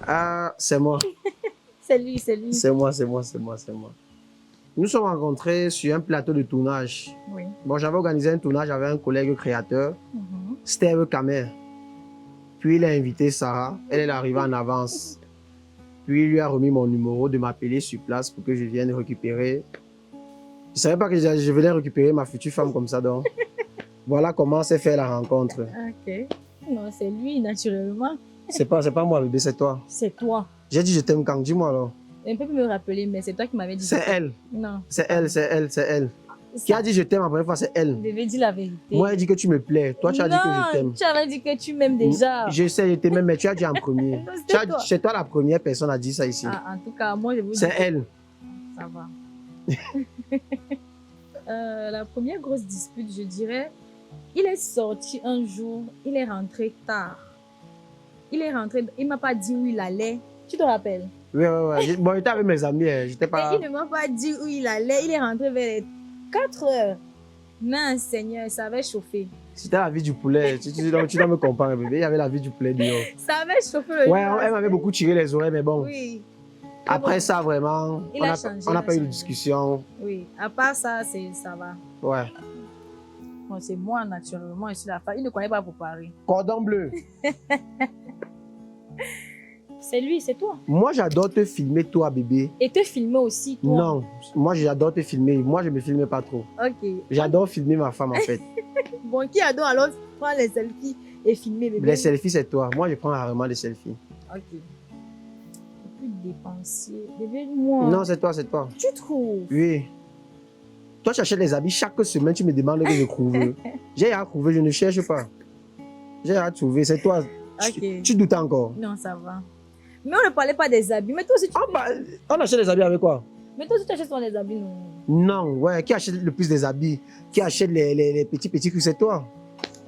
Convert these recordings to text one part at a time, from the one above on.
Ah, c'est moi. C'est lui, c'est lui. C'est moi. Nous sommes rencontrés sur un plateau de tournage. Oui. Bon, j'avais organisé un tournage avec un collègue créateur, Mhm. Steve Kamer. Puis il a invité Sarah, elle est arrivée en avance. Puis il lui a remis mon numéro de m'appeler sur place pour que je vienne récupérer. Je ne savais pas que je venais récupérer ma future femme comme ça, donc. Voilà comment s'est fait la rencontre. Ok. Non, c'est lui, naturellement. C'est pas moi, bébé, c'est toi. C'est toi. J'ai dit je t'aime quand, dis-moi alors. Un peu plus me rappeler, mais c'est toi qui m'avais dit. C'est elle. Non. C'est elle. Qui a dit je t'aime la première fois, c'est elle. Je devais dire la vérité. Moi, elle dit que tu me plais. Toi, tu as dit que je t'aime. Tu avais dit que tu m'aimes déjà. Je sais, je t'aime, mais tu as dit en premier. Non, c'était toi. C'est toi la première personne à dire ça ici. Ah, en tout cas, moi, je vous dis. C'est elle. Ça va. La première grosse dispute, je dirais, il est sorti un jour, il est rentré tard. Il ne m'a pas dit où il allait. Tu te rappelles? Oui. Bon, j'étais avec mes amis, j'étais pas... Et il ne m'a pas dit où il allait. Il est rentré vers les 4 heures. Non, Seigneur, ça avait chauffé. C'était la vie du poulet. Tu dois me comprendre, bébé. Il y avait la vie du poulet dehors. Ça avait chauffé le Ouais, jour. elle m'avait beaucoup tiré les oreilles, mais bon. Oui. Après ça, vraiment, on n'a pas eu de discussion. Oui, à part ça, ça va. Ouais. Bon, c'est moi, naturellement, je suis la femme. Il ne connaît pas pour Paris. Cordon bleu. C'est lui, c'est toi. Moi, j'adore te filmer, toi, bébé. Et te filmer aussi, toi. Non, moi, j'adore te filmer. Moi, je ne me filme pas trop. Ok. J'adore filmer ma femme, en fait. Bon, qui adore alors prendre les selfies et filmer, bébé? Les selfies, c'est toi. Moi, je prends rarement des selfies. Ok. Plus dépensier. Bébé, moi. Non, c'est toi. Tu trouves? Oui. Toi, tu achètes les habits. Chaque semaine, tu me demandes que je trouve. J'ai à trouver, je ne cherche pas. J'ai à trouver, c'est toi. Ok. Tu doutes encore? Non, ça va. Mais on ne parlait pas des habits. Mais toi aussi, On achète les habits avec quoi? Mais toi aussi, tu achètes souvent des habits, non? Non, ouais. Qui achète le plus des habits? Qui achète les petits trucs? C'est toi.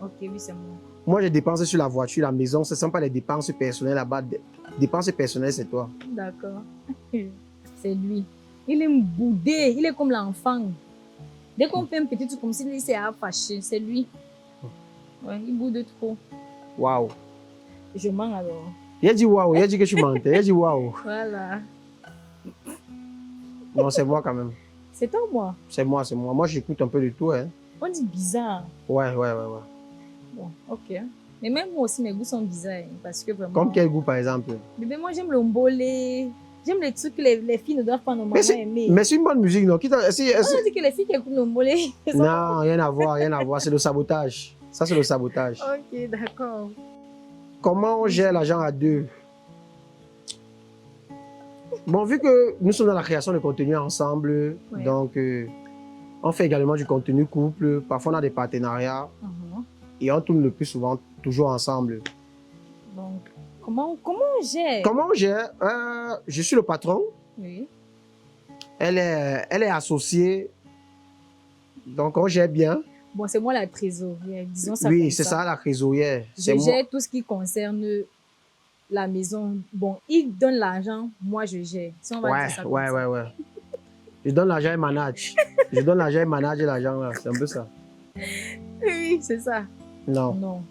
Ok, oui, c'est moi. Moi, je dépense sur la voiture, la maison. Ce ne sont pas les dépenses personnelles là-bas. Dépenses personnelles, c'est toi. D'accord. C'est lui. Il est boudé. Il est comme l'enfant. Dès qu'on fait un petit truc comme ça, il s'est fâché. C'est lui. Ouais, il boude trop. Waouh. Je mens alors. Il a dit waouh. Il a dit que tu mentais. Il a dit waouh. Voilà. Non, c'est moi quand même. C'est toi, moi. C'est moi. Moi, j'écoute un peu de tout. Hein. On dit bizarre. Ouais. Bon, ok. Mais même moi aussi, mes goûts sont bizarres. Parce que vraiment... Comme quel goût, par exemple? Bébé, moi, j'aime le mbolé. J'aime les trucs que les filles ne doivent pas normalement aimer. Mais c'est une bonne musique, non? On a dit que les filles qui écoutent le mbolé... Non, rien à voir. C'est le sabotage. Ça, c'est le sabotage. Ok, d'accord. Comment on gère l'argent à deux? Bon, vu que nous sommes dans la création de contenu ensemble, ouais. Donc on fait également du contenu couple. Parfois, on a des partenariats et on tourne le plus souvent toujours ensemble. Donc, comment on gère? Comment on gère? Je suis le patron. Oui. Elle est associée. Donc, on gère bien. Bon, c'est moi la trésorière, disons ça. Oui, c'est ça, la trésorière. Je gère tout ce qui concerne la maison. Bon, il donne l'argent, moi je gère. Si on va dire ça comme ça. Ouais. Je donne l'argent et manage. Je donne l'argent et manage l'argent là. C'est un peu ça. Oui, c'est ça. Non.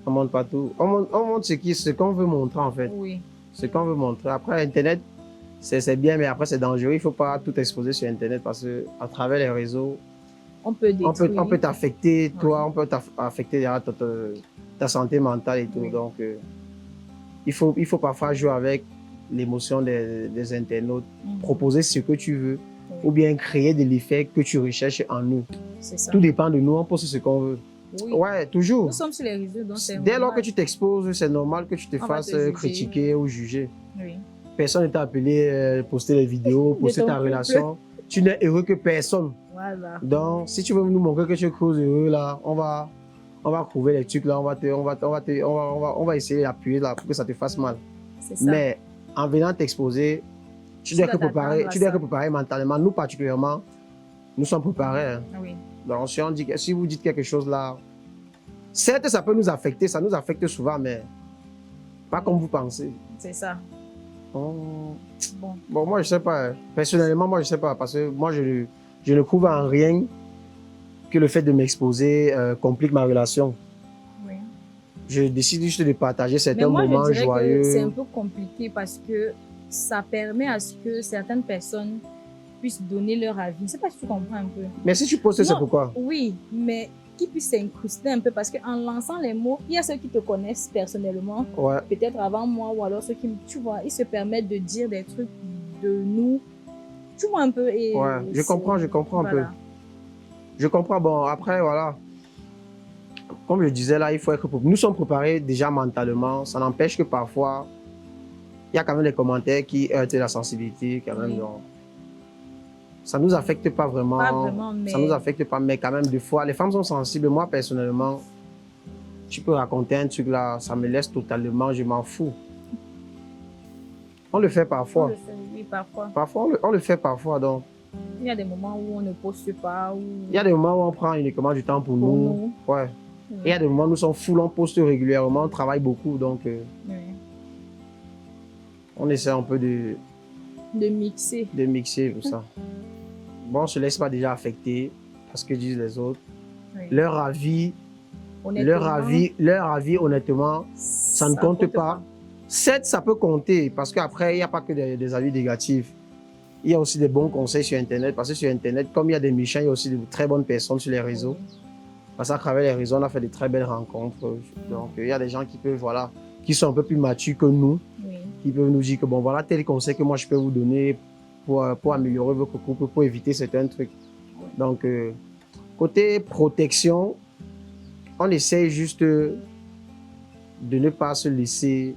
On montre pas tout. On montre ce qu'on veut montrer en fait. Oui. Ce qu'on veut montrer. Après, Internet, c'est bien, mais après, c'est dangereux. Il ne faut pas tout exposer sur Internet parce qu'à travers les réseaux, on peut t'affecter, toi, on peut t'affecter ta santé mentale et tout. Oui. Donc, il faut parfois jouer avec l'émotion des internautes, proposer ce que tu veux, ou bien créer de l'effet que tu recherches en nous. C'est ça. Tout dépend de nous, on pose ce qu'on veut. Oui. Ouais, toujours. Nous sommes sur les réseaux, donc c'est Dès lors que tu t'exposes, c'est normal que tu te fasses critiquer ou juger. Oui. Personne ne t'a appelé poster des vidéos, poster ta relation. Tu n'es heureux que personne. Voilà. Donc, si tu veux nous montrer que tu es heureux, là, on va trouver les trucs là, on va essayer d'appuyer là pour que ça te fasse mal. C'est ça. Mais en venant t'exposer, tu dois être préparé mentalement. Nous particulièrement, nous sommes préparés. Hein. Oui. Donc, si vous dites quelque chose là, certes, ça peut nous affecter, ça nous affecte souvent, mais pas comme vous pensez. C'est ça. Bon, moi, je sais pas. Personnellement, moi, je sais pas. Parce que moi, je ne trouve en rien que le fait de m'exposer complique ma relation. Oui. je décide juste de partager Mais certains moi, moments je dirais joyeux. que c'est un peu compliqué parce que ça permet à ce que certaines personnes puissent donner leur avis. Je ne sais pas si tu comprends un peu. Mais si tu postes, c'est Non, pourquoi? Oui, mais qui puissent s'incruster un peu parce qu'en lançant les mots, il y a ceux qui te connaissent personnellement, Ouais. peut-être avant moi, ou alors ceux qui, tu vois, ils se permettent de dire des trucs de nous. Tu vois un peu. Et Ouais, je comprends un peu. voilà. Je comprends. Bon, après, voilà. Comme je disais là, il faut être... Nous sommes préparés déjà mentalement. Ça n'empêche que parfois, il y a quand même des commentaires qui heurtent la sensibilité quand même. Oui. Donc, ça ne nous affecte pas vraiment. Pas vraiment, mais... Ça ne nous affecte pas, mais quand même, des fois, les femmes sont sensibles. Moi, personnellement, tu peux raconter un truc là, ça me laisse totalement, je m'en fous. On le fait parfois. On le fait, oui, parfois. Parfois, on le fait parfois, donc. Il y a des moments où on ne poste pas. Où... Il y a des moments où on prend uniquement du temps pour nous. Ouais. Oui. Et il y a des moments où nous sommes full, on poste régulièrement, on travaille beaucoup, donc Oui. on essaie un peu de mixer. De mixer tout ça. Bon, on ne se laisse pas déjà affecter par ce que disent les autres. Oui. Leur avis, honnêtement, ça ne compte pas. Certes, ça peut compter, parce qu'après, il n'y a pas que des avis négatifs. Il y a aussi des bons conseils sur Internet, parce que sur Internet, comme il y a des méchants, il y a aussi de très bonnes personnes sur les réseaux. Oui. Parce qu'à travers les réseaux, on a fait de très belles rencontres. Donc, il y a des gens qui peuvent, voilà, qui sont un peu plus matures que nous, oui. Qui peuvent nous dire que, bon, voilà, tel conseil que moi, je peux vous donner pour améliorer votre couple, pour éviter certains trucs. Oui. Donc, côté protection, on essaie juste de ne pas se laisser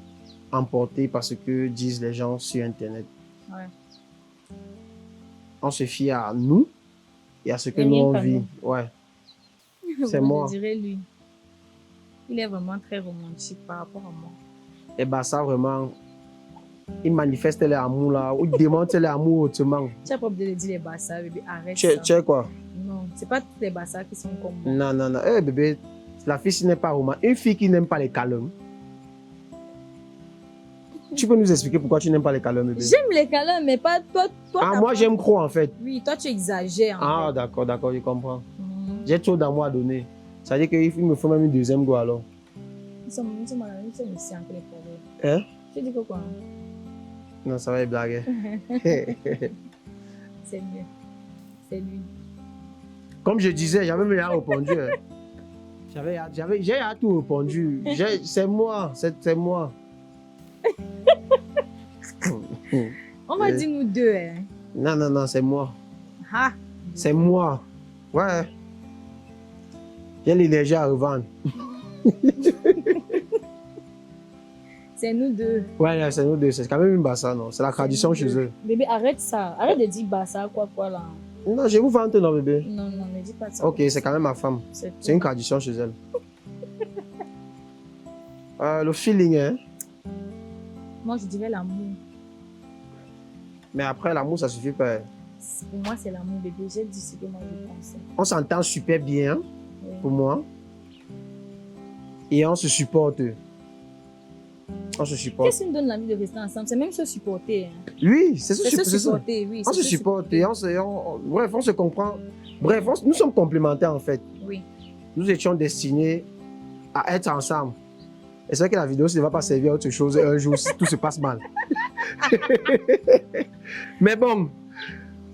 emporter par ce que disent les gens sur Internet. Ouais. On se fie à nous et à ce que nous on vit. Ouais. C'est moi. Je dirais lui. Il est vraiment très romantique par rapport à moi. Et bah ça vraiment, il manifeste l'amour là, ou il démontre l'amour autrement. Tu n'as pas besoin de dire les bassards, bébé, arrête tu sais quoi? Non, c'est pas tous les bassards qui sont comme moi. Non, non, non. Eh bébé, la fille, ce n'est pas romantique. Une fille qui n'aime pas les câlins. Tu peux nous expliquer pourquoi tu n'aimes pas les câlins, bébé? J'aime les câlins, mais pas toi. Moi, j'aime trop, en fait. Oui, toi, tu exagères. En fait. D'accord, je comprends. J'ai trop d'amour à donner. Ça veut dire qu'il me faut même une deuxième go, alors. Nous sommes ici entre les problèmes. Hein? Tu dis quoi? Non, ça va être blague. C'est mieux. C'est lui. Comme je disais, j'avais même répondu. J'ai tout répondu. C'est moi, c'est moi. On m'a dit nous deux. Hein. Non, c'est moi. Ah. C'est moi. Ouais. J'ai l'énergie à revendre. C'est nous deux. Ouais, c'est nous deux. C'est quand même une bassa, non? C'est la tradition chez eux. Bébé, arrête ça. Arrête de dire bassa, quoi là. Non, je vous vante, non, bébé. Non, ne dis pas ça. Ok, c'est quand même ma femme. C'est une tradition chez elle. Le feeling, hein? Moi, je dirais l'amour. Mais après, l'amour, ça suffit pas. Pour moi, c'est l'amour, bébé. J'ai dit ce que moi, je pense. On s'entend super bien, oui. Pour moi. Et on se supporte. On se supporte. Qu'est-ce qui nous donne l'envie de rester ensemble? C'est même se supporter. Hein. Oui, c'est se supporter. Oui, on se supporte. Bref, on se comprend. Bref, nous sommes complémentaires, en fait. Oui. Nous étions destinés à être ensemble. Et c'est vrai que la vidéo, ça ne va pas servir à autre chose un jour si tout se passe mal. Mais bon,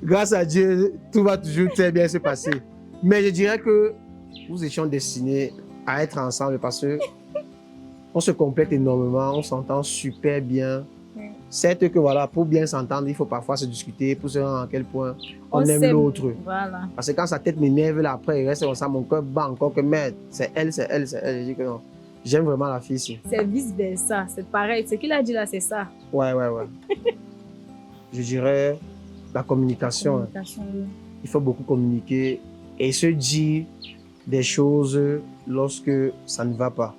grâce à Dieu, tout va toujours très bien se passer. Mais je dirais que nous étions destinés à être ensemble parce que on se complète énormément, on s'entend super bien. Certes que voilà, pour bien s'entendre, il faut parfois se discuter pour savoir à quel point on aime l'autre. Voilà. Parce que quand sa tête m'énerve, là, après, il reste comme ça, mon cœur bat encore que merde, c'est elle. Je dis que non. J'aime vraiment la fille ici. C'est vice-versa, c'est pareil. Ce qu'il a dit là, c'est ça. Ouais. Je dirais la communication. Oui. Il faut beaucoup communiquer et se dire des choses lorsque ça ne va pas.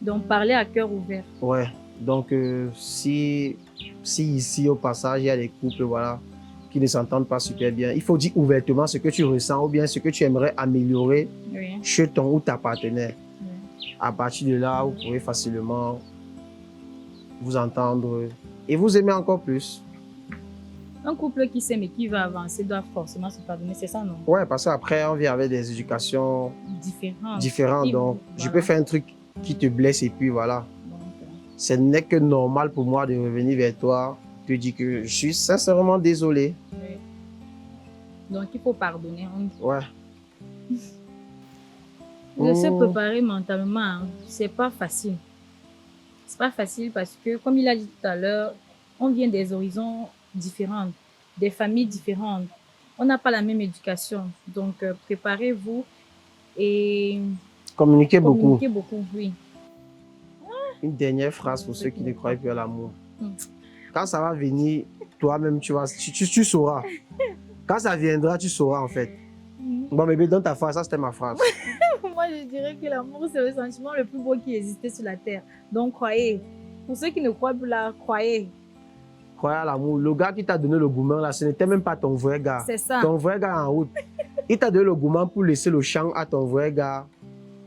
Donc, parler à cœur ouvert. Ouais. Donc, si ici, au passage, il y a des couples, voilà, qui ne s'entendent pas super bien, il faut dire ouvertement ce que tu ressens ou bien ce que tu aimerais améliorer chez ton ou ta partenaire. À partir de là, vous pouvez facilement vous entendre et vous aimer encore plus. Un couple qui s'aime et qui va avancer doit forcément se pardonner, c'est ça, non? Ouais, parce qu'après, on vient avec des éducations différentes. Donc, je peux faire un truc qui te blesse et puis voilà. Donc, Ce n'est que normal pour moi de revenir vers toi, te dire que je suis sincèrement désolé. oui. Donc, il faut pardonner. Ouais. De se préparer mentalement, hein, c'est pas facile. C'est pas facile parce que, comme il a dit tout à l'heure, on vient des horizons différents, des familles différentes. On n'a pas la même éducation. Donc, préparez-vous et Communiquez beaucoup. communiquez beaucoup, oui. Une dernière phrase pour ceux qui ne croient plus à l'amour. Mm. Quand ça va venir, toi-même, tu sauras. Quand ça viendra, tu sauras en fait. Bon, bébé, donne ta phrase. Ça, c'était ma phrase. Moi, je dirais que l'amour, c'est le sentiment le plus beau qui existait sur la terre. Donc, croyez. Pour ceux qui ne croient plus là, croyez. Croyez à l'amour. Le gars qui t'a donné le gourmand, là, ce n'était même pas ton vrai gars. C'est ça. Ton vrai gars en route. Il t'a donné le gourmand pour laisser le champ à ton vrai gars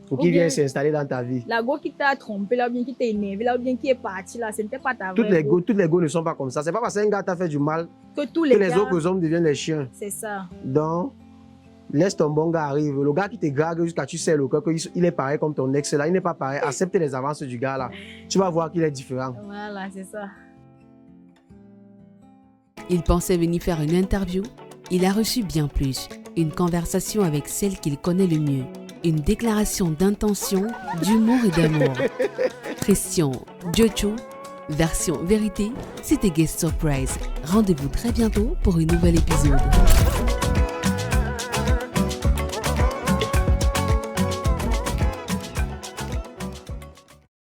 pour Ou qu'il bien- vienne s'installer dans ta vie. La go qui t'a trompé, là, ou bien qui t'a énervé, là, ou bien qui est parti, là, ce n'était pas ta vraie go. Toutes les go ne sont pas comme ça. C'est pas parce qu'un gars t'a fait du mal Que tous que les les gars, autres hommes deviennent les chiens. c'est ça. Donc, laisse ton bon gars arriver. Le gars qui te drague jusqu'à tu sais le cœur qu'il est pareil comme ton ex là, il n'est pas pareil. Accepte les avances du gars là. Tu vas voir qu'il est différent. Voilà, c'est ça. Il pensait venir faire une interview. Il a reçu bien plus. Une conversation avec celle qu'il connaît le mieux. Une déclaration d'intention, d'humour et d'amour. Christian Jojo, version vérité, c'était Guest Surprise. Rendez-vous très bientôt pour un nouvel épisode.